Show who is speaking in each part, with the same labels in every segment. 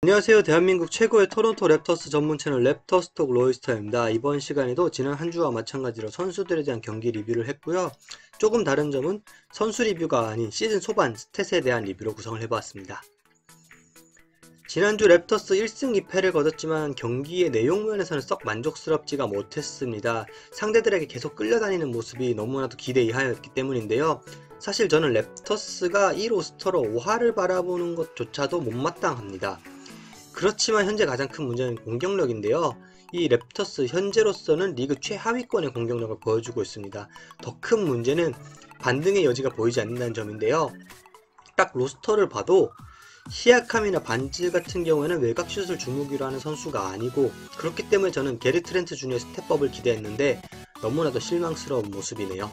Speaker 1: 안녕하세요. 대한민국 최고의 토론토 랩터스 전문 채널 랩터스톡 로이스터입니다. 이번 시간에도 지난 한 주와 마찬가지로 선수들에 대한 경기 리뷰를 했고요. 조금 다른 점은 선수 리뷰가 아닌 시즌 초반 스탯에 대한 리뷰로 구성을 해보았습니다. 지난주 랩터스 1승 2패를 거뒀지만 경기의 내용 면에서는 썩 만족스럽지가 못했습니다. 상대들에게 계속 끌려다니는 모습이 너무나도 기대 이하였기 때문인데요. 사실 저는 랩터스가 이 로스터로 5할을 바라보는 것조차도 못마땅합니다. 그렇지만 현재 가장 큰 문제는 공격력인데요. 이 랩터스 현재로서는 리그 최하위권의 공격력을 보여주고 있습니다. 더 큰 문제는 반등의 여지가 보이지 않는다는 점인데요. 딱 로스터를 봐도 시약함이나 반즈 같은 경우에는 외곽슛을 주무기로 하는 선수가 아니고, 그렇기 때문에 저는 게리 트렌트 주니어의 스텝업을 기대했는데 너무나도 실망스러운 모습이네요.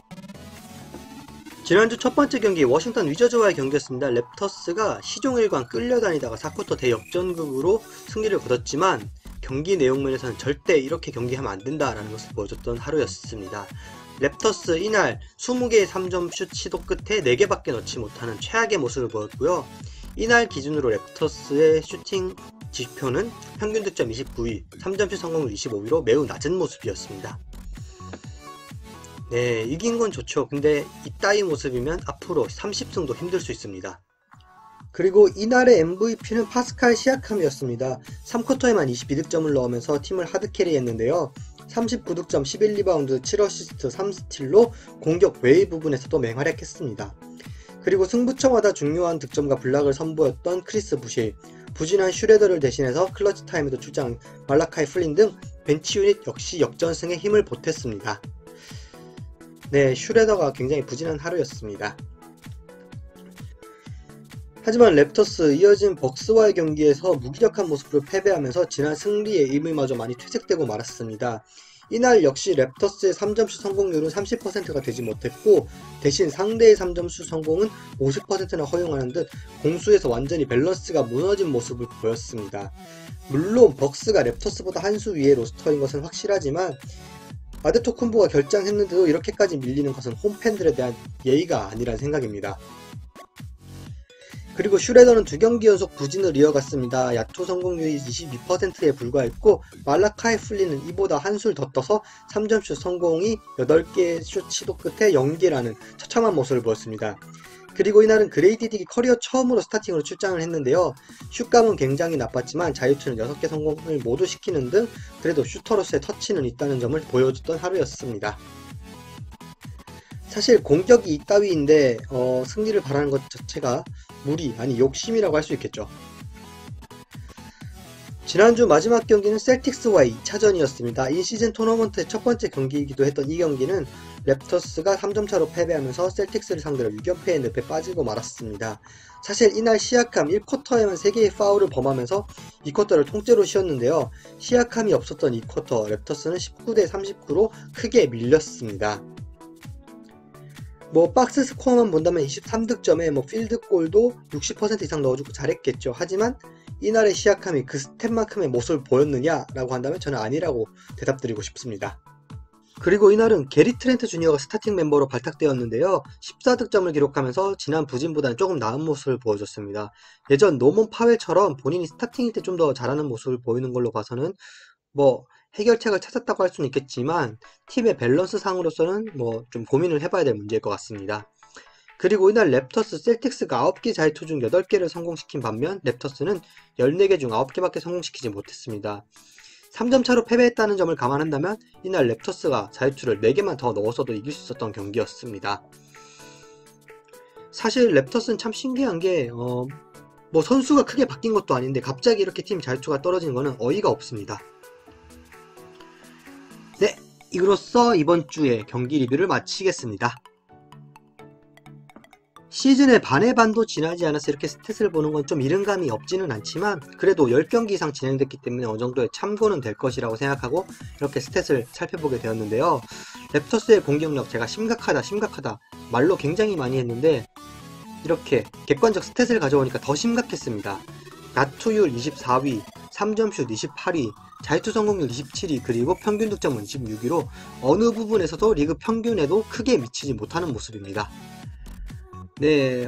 Speaker 1: 지난주 첫 번째 경기 워싱턴 위저즈와의 경기였습니다. 랩터스가 시종일관 끌려다니다가 4쿼터 대역전극으로 승리를 거뒀지만 경기 내용 면에서는 절대 이렇게 경기하면 안된다라는 것을 보여줬던 하루였습니다. 랩터스 이날 20개의 3점 슛 시도 끝에 4개밖에 넣지 못하는 최악의 모습을 보였고요. 이날 기준으로 랩터스의 슈팅 지표는 평균 득점 29위, 3점슛 성공률 25위로 매우 낮은 모습이었습니다. 네, 이긴 건 좋죠. 근데 이따위 모습이면 앞으로 30승도 힘들 수 있습니다. 그리고 이날의 MVP는 파스칼 시아캄이었습니다. 3쿼터에만 22득점을 넣으면서 팀을 하드캐리했는데요. 39득점, 11리바운드, 7어시스트, 3스틸로 공격 외의 부분에서도 맹활약했습니다. 그리고 승부처마다 중요한 득점과 블락을 선보였던 크리스 부실, 부진한 슈레더를 대신해서 클러치 타임에도 출장 말라카이 플린 등 벤치 유닛 역시 역전승에 힘을 보탰습니다. 네, 슈레더가 굉장히 부진한 하루였습니다. 하지만 랩터스 이어진 벅스와의 경기에서 무기력한 모습으로 패배하면서 지난 승리의 의미마저 많이 퇴색되고 말았습니다. 이날 역시 랩터스의 3점슛 성공률은 30%가 되지 못했고, 대신 상대의 3점슛 성공은 50%나 허용하는 듯 공수에서 완전히 밸런스가 무너진 모습을 보였습니다. 물론 벅스가 랩터스보다 한 수 위의 로스터인 것은 확실하지만 아데토쿤보가 결장했는데도 이렇게까지 밀리는 것은 홈팬들에 대한 예의가 아니란 생각입니다. 그리고 슈레더는 2경기 연속 부진을 이어갔습니다. 야투 성공률이 22%에 불과했고, 말라카이 플린은 이보다 한술 더 떠서 3점슛 성공이 8개의 슛 시도 끝에 0개라는 처참한 모습을 보였습니다. 그리고 이날은 그레이디 딕이 커리어 처음으로 스타팅으로 출장을 했는데요. 슛감은 굉장히 나빴지만 자유투는 6개 성공을 모두 시키는 등 그래도 슈터로서의 터치는 있다는 점을 보여줬던 하루였습니다. 사실 공격이 이따위인데 승리를 바라는 것 자체가 무리, 아니 욕심이라고 할 수 있겠죠. 지난주 마지막 경기는 셀틱스와의 2차전이었습니다. 이 시즌 토너먼트의 첫 번째 경기이기도 했던 이 경기는 랩터스가 3점차로 패배하면서 셀틱스를 상대로 6연패의 늪에 빠지고 말았습니다. 사실 이날 시아캄 1쿼터에만 3개의 파울을 범하면서 2쿼터를 통째로 쉬었는데요. 시아캄이 없었던 2쿼터 랩터스는 19대 39로 크게 밀렸습니다. 박스 스코어만 본다면 23득점에 필드골도 60% 이상 넣어주고 잘했겠죠. 하지만 이날의 시아캄이 그 스텝만큼의 모습을 보였느냐 라고 한다면 저는 아니라고 대답드리고 싶습니다. 그리고 이날은 게리 트렌트 주니어가 스타팅 멤버로 발탁되었는데요. 14득점을 기록하면서 지난 부진보다는 조금 나은 모습을 보여줬습니다. 예전 노먼 파웰처럼 본인이 스타팅일 때 좀 더 잘하는 모습을 보이는 걸로 봐서는 해결책을 찾았다고 할 수는 있겠지만 팀의 밸런스 상으로서는 좀 고민을 해봐야 될 문제일 것 같습니다. 그리고 이날 랩터스 셀틱스가 9개 자유투 중 8개를 성공시킨 반면 랩터스는 14개 중 9개밖에 성공시키지 못했습니다. 3점 차로 패배했다는 점을 감안한다면 이날 랩터스가 자유투를 4개만 더 넣었어도 이길 수 있었던 경기였습니다. 사실 랩터스는 참 신기한 게 선수가 크게 바뀐 것도 아닌데 갑자기 이렇게 팀 자유투가 떨어지는 거는 어이가 없습니다. 네, 이로써 이번 주에 경기 리뷰를 마치겠습니다. 시즌의 반의 반도 지나지 않아서 이렇게 스탯을 보는 건 좀 이른 감이 없지는 않지만 그래도 10경기 이상 진행됐기 때문에 어느 정도의 참고는 될 것이라고 생각하고 이렇게 스탯을 살펴보게 되었는데요. 랩터스의 공격력 제가 심각하다 말로 굉장히 많이 했는데 이렇게 객관적 스탯을 가져오니까 더 심각했습니다. 야투율 24위, 3점슛 28위, 자유투 성공률 27위, 그리고 평균 득점은 26위로 어느 부분에서도 리그 평균에도 크게 미치지 못하는 모습입니다. 네,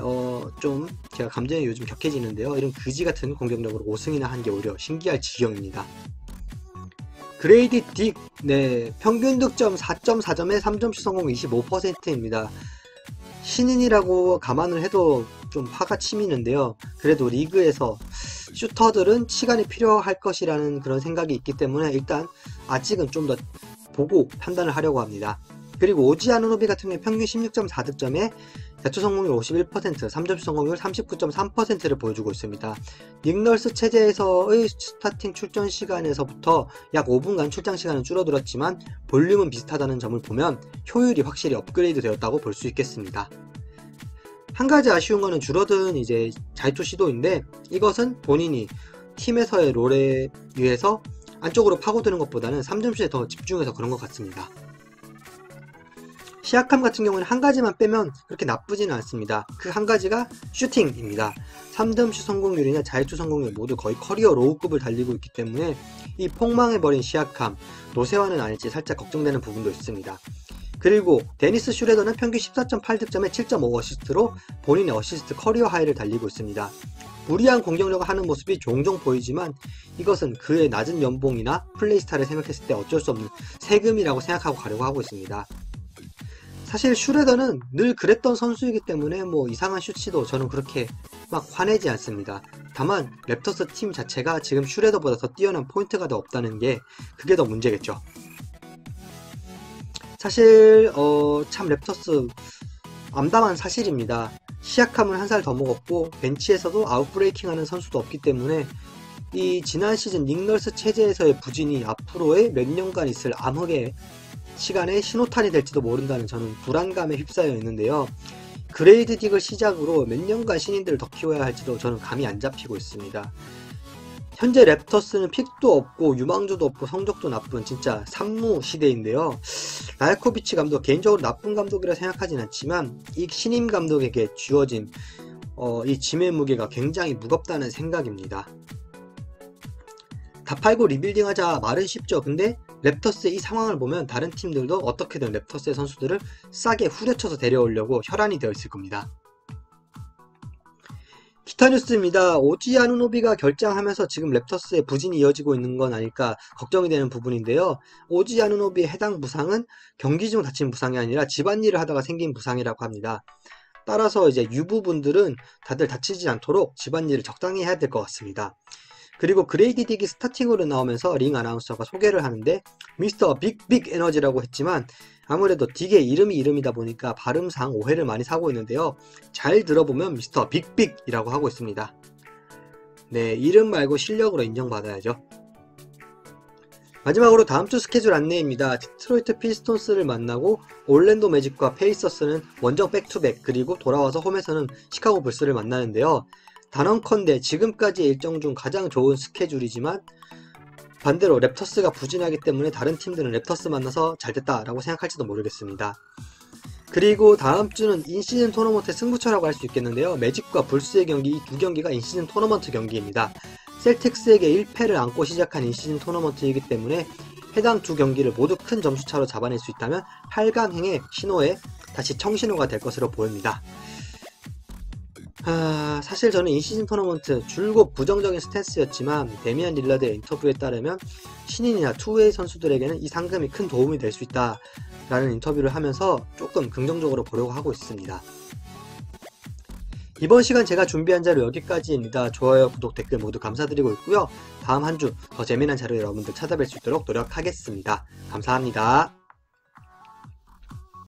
Speaker 1: 좀 제가 감정이 요즘 격해지는데요. 이런 그지 같은 공격력으로 5승이나 한 게 오히려 신기할 지경입니다. 그레이디 딕, 네, 평균 득점 4.4점에 3점슛 성공 25%입니다. 신인이라고 감안을 해도 좀 화가 치미는데요. 그래도 리그에서 슈터들은 시간이 필요할 것이라는 그런 생각이 있기 때문에 일단 아직은 좀 더 보고 판단을 하려고 합니다. 그리고 오지 아누노비 같은 경우에 평균 16.4득점에 자투 성공률 51%, 3점슛 성공률 39.3%를 보여주고 있습니다. 닉널스 체제에서의 스타팅 출전 시간에서부터 약 5분간 출장 시간은 줄어들었지만 볼륨은 비슷하다는 점을 보면 효율이 확실히 업그레이드 되었다고 볼 수 있겠습니다. 한 가지 아쉬운 거는 줄어든 이제 자유투 시도인데, 이것은 본인이 팀에서의 롤에 의해서 안쪽으로 파고드는 것보다는 3점슛에 더 집중해서 그런 것 같습니다. 시약함 같은 경우는 한 가지만 빼면 그렇게 나쁘지는 않습니다. 그 한 가지가 슈팅입니다. 3점슛 성공률이나 자유투 성공률 모두 거의 커리어 로우급을 달리고 있기 때문에 이 폭망해버린 시약함, 노세화는 아닐지 살짝 걱정되는 부분도 있습니다. 그리고 데니스 슈레더는 평균 14.8득점에 7.5 어시스트로 본인의 어시스트 커리어 하이를 달리고 있습니다. 무리한 공격력을 하는 모습이 종종 보이지만 이것은 그의 낮은 연봉이나 플레이 스타일을 생각했을 때 어쩔 수 없는 세금이라고 생각하고 가려고 하고 있습니다. 사실 슈레더는 늘 그랬던 선수이기 때문에 뭐 이상한 슛시도 저는 그렇게 막 화내지 않습니다. 다만 랩터스 팀 자체가 지금 슈레더보다 더 뛰어난 포인트 가드 없다는 게 그게 더 문제겠죠. 사실 참 랩터스 암담한 사실입니다. 시약함을 한 살 더 먹었고 벤치에서도 아웃브레이킹 하는 선수도 없기 때문에 이 지난 시즌 닉널스 체제에서의 부진이 앞으로의 몇 년간 있을 암흑의 시간에 신호탄이 될지도 모른다는 저는 불안감에 휩싸여 있는데요. 그레이드 딕을 시작으로 몇 년간 신인들을 더 키워야 할지도 저는 감이 안 잡히고 있습니다. 현재 랩터스는 픽도 없고 유망주도 없고 성적도 나쁜 진짜 산무 시대인데요. 라야코비치 감독 개인적으로 나쁜 감독이라 생각하진 않지만 이 신임 감독에게 주어진 이 짐의 무게가 굉장히 무겁다는 생각입니다. 다 팔고 리빌딩 하자 말은 쉽죠. 근데 랩터스의 이 상황을 보면 다른 팀들도 어떻게든 랩터스의 선수들을 싸게 후려쳐서 데려오려고 혈안이 되어 있을 겁니다. 기타 뉴스입니다. 오지 아누노비가 결장하면서 지금 랩터스의 부진이 이어지고 있는 건 아닐까 걱정이 되는 부분인데요. 오지 아누노비의 해당 부상은 경기 중 다친 부상이 아니라 집안일을 하다가 생긴 부상이라고 합니다. 따라서 이제 유부분들은 다들 다치지 않도록 집안일을 적당히 해야 될 것 같습니다. 그리고 그레이디 딕이 스타팅으로 나오면서 링 아나운서가 소개를 하는데 미스터 빅빅 에너지라고 했지만 아무래도 딕의 이름이다 보니까 발음상 오해를 많이 사고 있는데요. 잘 들어보면 미스터 빅빅이라고 하고 있습니다. 네, 이름 말고 실력으로 인정받아야죠. 마지막으로 다음주 스케줄 안내입니다. 디트로이트 피스톤스를 만나고 올랜도 매직과 페이서스는 원정 백투백 그리고 돌아와서 홈에서는 시카고 불스를 만나는데요. 단언컨대 지금까지의 일정 중 가장 좋은 스케줄이지만 반대로 랩터스가 부진하기 때문에 다른 팀들은 랩터스 만나서 잘됐다 라고 생각할지도 모르겠습니다. 그리고 다음 주는 인시즌 토너먼트의 승부처라고 할 수 있겠는데요. 매직과 불스의 경기, 이 두 경기가 인시즌 토너먼트 경기입니다. 셀틱스에게 1패를 안고 시작한 인시즌 토너먼트이기 때문에 해당 두 경기를 모두 큰 점수차로 잡아낼 수 있다면 8강행의 신호에 다시 청신호가 될 것으로 보입니다. 사실 저는 이 시즌 토너먼트 줄곧 부정적인 스탠스였지만 데미안 릴라드의 인터뷰에 따르면 신인이나 투웨이 선수들에게는 이 상금이 큰 도움이 될 수 있다 라는 인터뷰를 하면서 조금 긍정적으로 보려고 하고 있습니다. 이번 시간 제가 준비한 자료 여기까지입니다. 좋아요, 구독, 댓글 모두 감사드리고 있고요. 다음 한 주 더 재미난 자료 여러분들 찾아뵐 수 있도록 노력하겠습니다. 감사합니다.